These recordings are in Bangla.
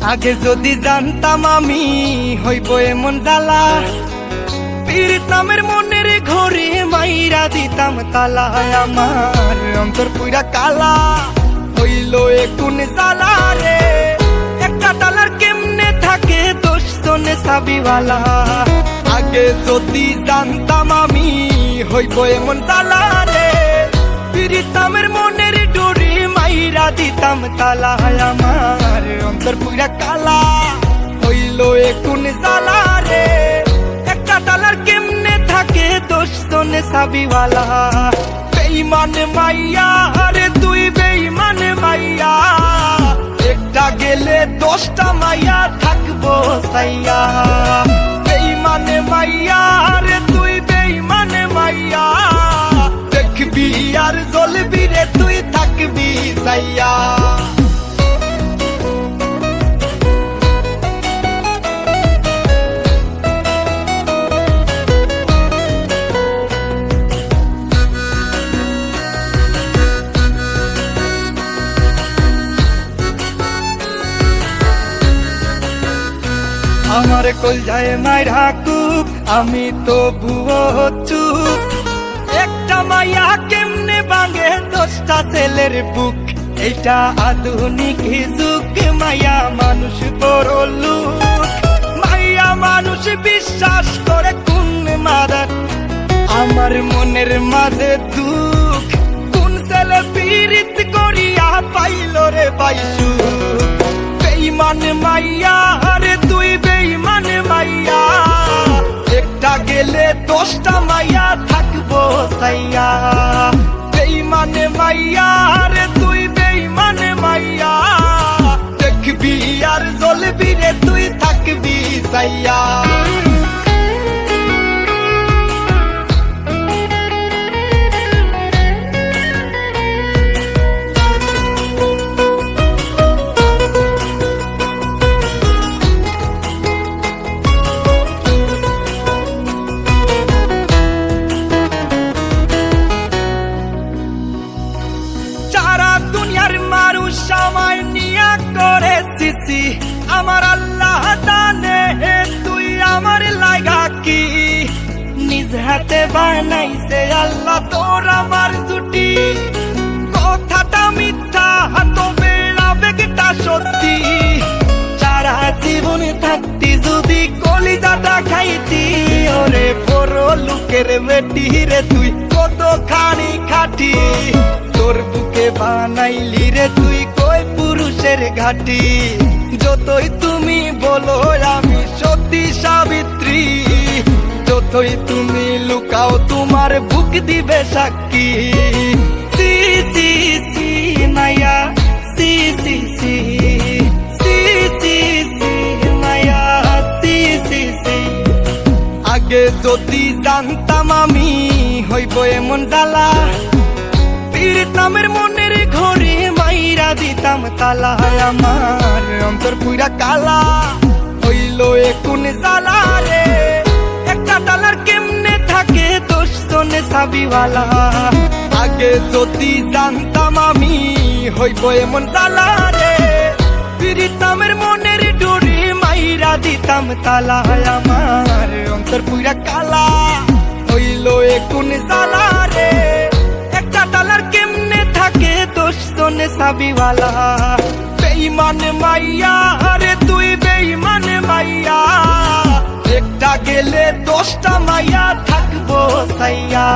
আগে যদি জানতাম আমি হইব এমন জ্বালা, পীড়িত নামের মনের ঘরে মাইরা দিতাম তালা। আমার অন্তর পুরা কালা হইল এ কোন জ্বালা রে। একটা তালার কেমনে থাকে 10 জনে চাবিওয়ালা। আগে যদি জানতাম আমি হইব এমন জ্বালা রে, পীড়িত নামের মনের ডোরে মাইরা দিতাম তালা। আমার অন্তর পুরা কালা হইল এ কোন জ্বালা রে। একটা তালার কেমনে থাকে 10 জনে চাবিওয়ালা। বেঈমান মাইয়া রে তুই বেঈমান মাইয়া, একটা গেলে 10টা মাইয়া থাকবো সাইয়া। বেঈমান মাইয়া রে তুই বেঈমান মাইয়া, দেখবি আর জ্বলবি রে তুই থাকবি সাইয়া। আমার কলজায় মাইরা কুপ, আমি তো ভুয়ো চুপ। একটা মাইয়া কেমনে ভাঙে 10টা ছেলের বুক। এটা আধুনিক যুগ, মাইয়া মানুষ বড় লোক। মাইয়া মানুষ বিশ্বাস করে কোন মাদার, আমার মনের মাঝে দুঃখ। কোন ছেলে পীড়িত করিয়া পাইল রে পাইসু। বেঈমান মাইয়া রে তুই বেঈমান মাইয়া, একটা গেলে 10টা মাইয়া থাকবো সাইয়া। বেঈমান মাইয়া রে তুই বেঈমান মাইয়া, দেখবি আর জ্বলবি রে তুই থাকবি সাইয়া। সময় নিয়া করে সিসি, আমার আল্লাহ জানে তুই আমার লাগা কি। নিজ হাতে বানাইছে আল্লাহ তোর আমার জুটি। কথাটা মিথ্যা তবে আবেগটা সত্যি। সারা জীবন থাকতি যদি কলিজাটা খাইতি, ওরে বড় লোকের বেটি রে তুই কতখানি খাটি। তোর বুকে বানাইলি রে তুই কই পুরুষের ঘাটি। যতই তুমি বলো আমি সতী সাবিত্রী, যতই তুমি লুকাও তোমার বুক দিবে সাক্ষী। সি সি সি মায়া সি সি সি সি সি সি মায়া সি সি সি। আগে যদি জানতাম আমি হইব এমন জ্বালা, পীড়িত নামের মনের ঘরে মাইরা দিতাম তালা। আমার অন্তর পুরা কালা হইল এ কোন জ্বালা রে। একটা তালার কেমনে থাকে 10 জনে চাবিওয়ালা। আগে যদি জানতাম আমি হইব এমন জ্বালা রে, পীড়িত নামের মনের ডোরে মাইরা দিতাম তালা। আমার অন্তর পুরা কালা হইল এ কোন জ্বালা রে। একটা তালার কেমনে থাকে 10 জনে চাবিওয়ালা। বেঈমান মাইয়া রে তুই বেঈমান মাইয়া, একটা গেলে 10টা মাইয়া থাকবো সাইয়া।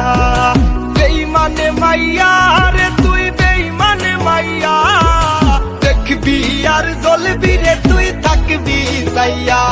বেঈমান মাইয়া রে তুই বেঈমান মাইয়া, দেখবি আর জ্বলবি রে তুই থাকবি সাইয়া।